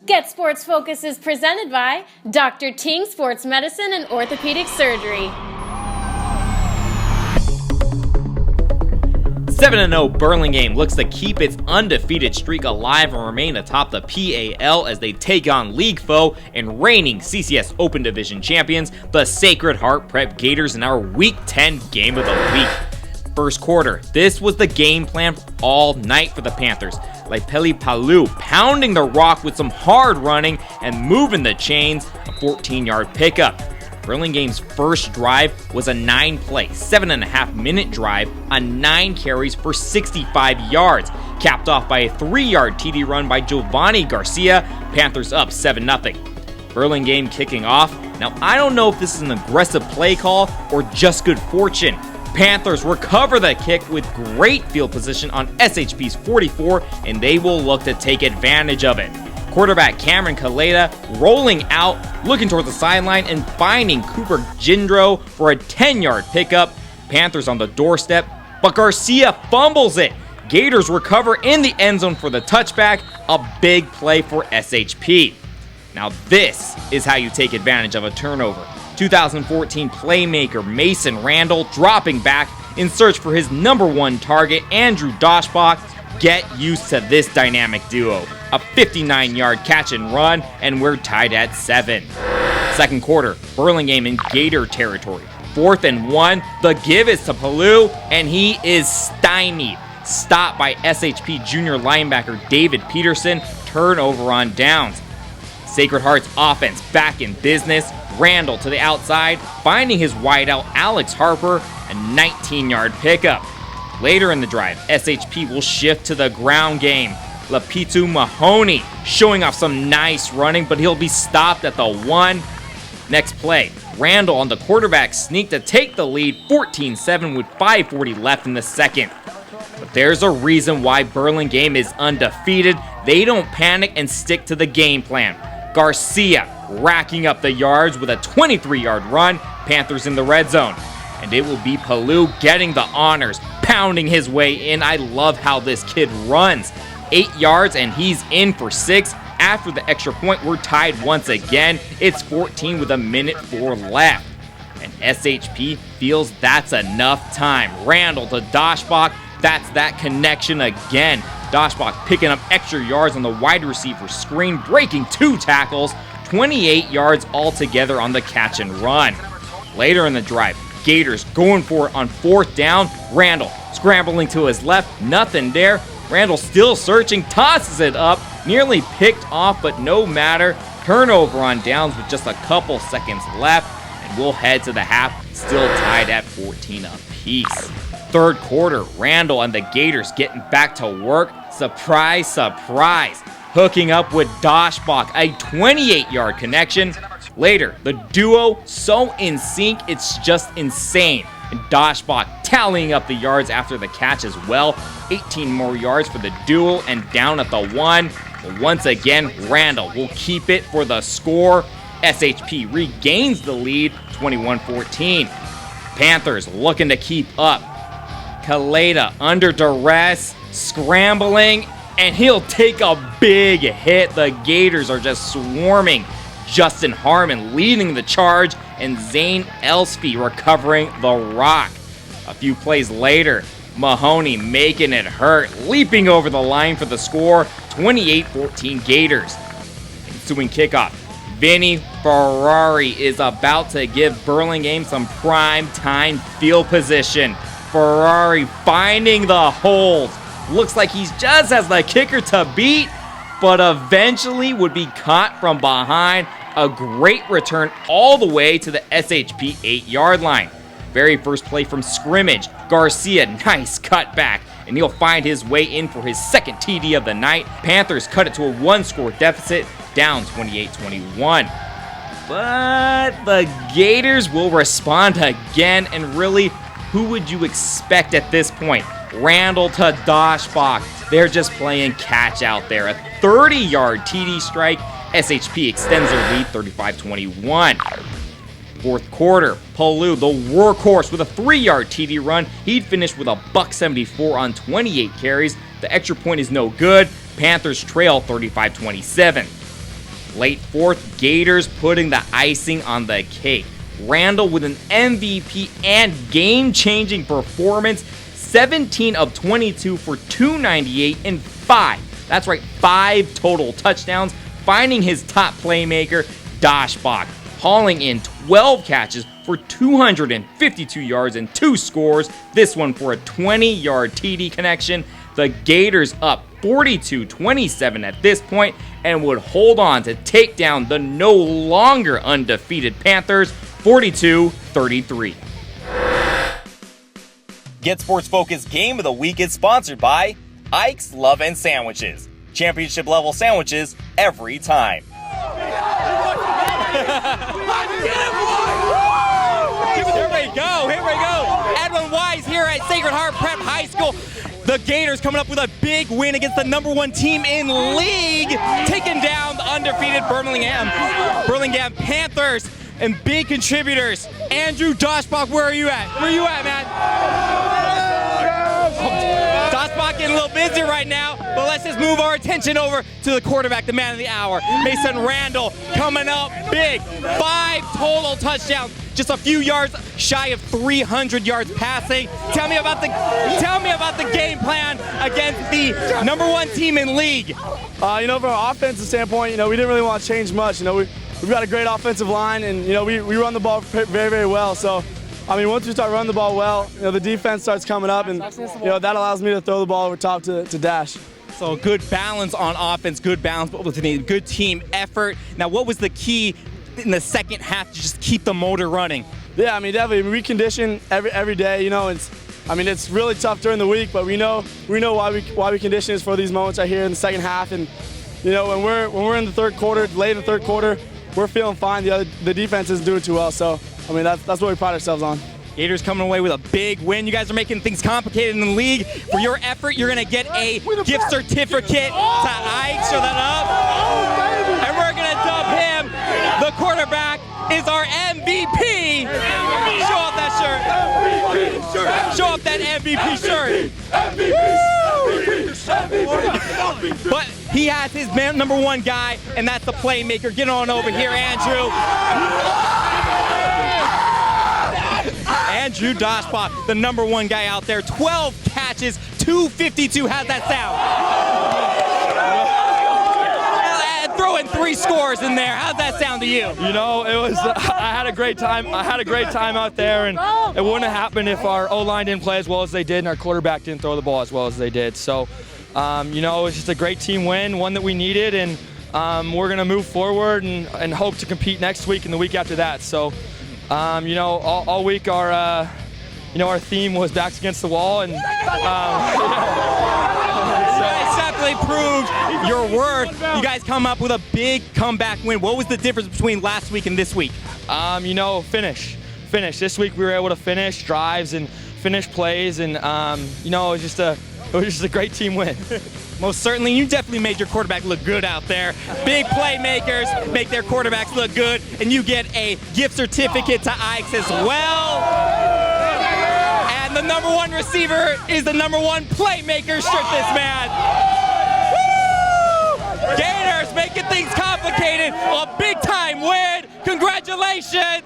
Get Sports Focus is presented by Dr. Ting Sports Medicine and Orthopedic Surgery. 7-0 Burlingame looks to keep its undefeated streak alive and remain atop the PAL as they take on league foe and reigning CCS Open Division Champions, the Sacred Heart Prep Gators, in our Week 10 game of the week. First quarter, this was the game plan all night for the Panthers. Laipeli Palu pounding the rock with some hard running and moving the chains, a 14-yard pickup. Burlingame's first drive was a 9-play, 7.5-minute drive on 9 carries for 65 yards, capped off by a 3-yard TD run by Joevani Garcia. Panthers up 7-0. Burlingame kicking off. Now, I don't know if this is an aggressive play call or just good fortune. Panthers recover the kick with great field position on SHP's 44, and they will look to take advantage of it. Quarterback Cameron Kaleda rolling out, looking toward the sideline and finding Cooper Jindro for a 10-yard pickup. Panthers on the doorstep, but Garcia fumbles it. Gators recover in the end zone for the touchback, a big play for SHP. Now this is how you take advantage of a turnover. 2014 playmaker Mason Randall dropping back in search for his number one target, Andrew Daschbach. Get used to this dynamic duo. A 59-yard catch and run, and we're tied at 7. Second quarter, Burlingame in Gator territory. 4th and 1, the give is to Palu, and he is stymied. Stopped by SHP junior linebacker David Peterson, turnover on downs. Sacred Heart's offense back in business. Randall to the outside, finding his wideout Alex Harper, a 19-yard pickup. Later in the drive, SHP will shift to the ground game. Lapitu Mahoney showing off some nice running, but he'll be stopped at the 1. Next play, Randall on the quarterback sneak to take the lead 14-7 with 5:40 left in the second. But there's a reason why Burlingame is undefeated. They don't panic and stick to the game plan. Garcia racking up the yards with a 23-yard run. Panthers in the red zone. And it will be Palu getting the honors, pounding his way in. I love how this kid runs. 8 yards and he's in for 6. After the extra point, we're tied once again. It's 14 with 1:04 left. And SHP feels that's enough time. Randall to Daschbach. That's that connection again. Daschbach picking up extra yards on the wide receiver screen, breaking 2 tackles, 28 yards altogether on the catch and run. Later in the drive, Gators going for it on 4th down. Randall scrambling to his left, nothing there. Randall still searching, tosses it up, nearly picked off, but no matter. Turnover on downs with just a couple seconds left, and we'll head to the half, still tied at 14 apiece. Third quarter, Randall and the Gators getting back to work. Surprise, surprise. Hooking up with Daschbach, a 28-yard connection. Later, the duo so in sync, it's just insane. And Daschbach tallying up the yards after the catch as well. 18 more yards for the duo and down at the 1. But once again, Randall will keep it for the score. SHP regains the lead, 21-14. Panthers looking to keep up. Kaleda under duress, scrambling, and he'll take a big hit. The Gators are just swarming. Justin Harmon leading the charge, and Zane Elsby recovering the rock. A few plays later, Mahoney making it hurt, leaping over the line for the score, 28-14 Gators. Ensuing kickoff, Vinny Ferrari is about to give Burlingame some prime time field position. Ferrari finding the holes. Looks like he just has the kicker to beat, but eventually would be caught from behind. A great return all the way to the SHP 8-yard line. Very first play from scrimmage. Garcia, nice cutback, and he'll find his way in for his second TD of the night. Panthers cut it to a 1-score deficit, down 28-21. But the Gators will respond again, and really, who would you expect at this point? Randall to Daschbach. They're just playing catch out there. A 30-yard TD strike. SHP extends their lead 35-21. Fourth quarter, Palu, the workhorse, with a 3-yard TD run. He'd finished with a $174 on 28 carries. The extra point is no good. Panthers trail 35-27. Late fourth, Gators putting the icing on the cake. Randall with an MVP and game-changing performance, 17 of 22 for 298 and 5 total touchdowns, finding his top playmaker, Daschbach, hauling in 12 catches for 252 yards and 2 scores, this one for a 20-yard TD connection. The Gators up 42-27 at this point and would hold on to take down the no longer undefeated Panthers 42-33. GetSportsFocus Game of the Week is sponsored by Ike's Love and Sandwiches. Championship level sandwiches every time. Here we go. Edwin Wise here at Sacred Heart Prep High School. The Gators coming up with a big win against the #1 team in league, taking down the undefeated Burlingame Panthers. And big contributors, Andrew Daschbach, where are you at? Where you at, man? Daschbach getting a little busy right now, but let's just move our attention over to the quarterback, the man of the hour, Mason Randall, coming up big. 5 total touchdowns, just a few yards shy of 300 yards passing. Tell me about the game plan against the #1 team in league. From an offensive standpoint, we didn't really want to change much. We've got a great offensive line, and we run the ball very, very well. So, once we start running the ball well, the defense starts coming up, and that allows me to throw the ball over top to Dash. So good balance on offense, good balance, but with a good team effort. Now, what was the key in the second half to just keep the motor running? Yeah, definitely. We condition every day. It's really tough during the week, but we know why we condition is for these moments right here in the second half. And when we're in the third quarter, late in the third quarter, we're feeling fine. The defense isn't doing too well. So that's what we pride ourselves on. Gators coming away with a big win. You guys are making things complicated in the league. For your effort, you're going to get a gift certificate to Ike. Show that up. And we're going to dub him. The quarterback is our MVP. Show off that shirt. Show off that MVP shirt. But he has his #1 guy, and that's the playmaker. Get on over here, Andrew. Andrew Daschbach, the #1 guy out there. 12 catches, 252. How's that sound? And throwing 3 scores in there. How's that sound to you? It was. I had a great time. Out there, and it wouldn't have happened if our O-line didn't play as well as they did, and our quarterback didn't throw the ball as well as they did. So, it was just a great team win, one that we needed, and we're gonna move forward and hope to compete next week and the week after that. So. All week our theme was backs against the wall, and you guys definitely proved your worth. You guys come up with a big comeback win. What was the difference between last week and this week? Finish. This week we were able to finish drives and finish plays, and it was just a great team win. Most certainly, you definitely made your quarterback look good out there. Big playmakers make their quarterbacks look good, and you get a gift certificate to Ike's as well. And the #1 receiver is the #1 playmaker. Strip this man. Woo! Gators making things complicated. A big-time win. Congratulations.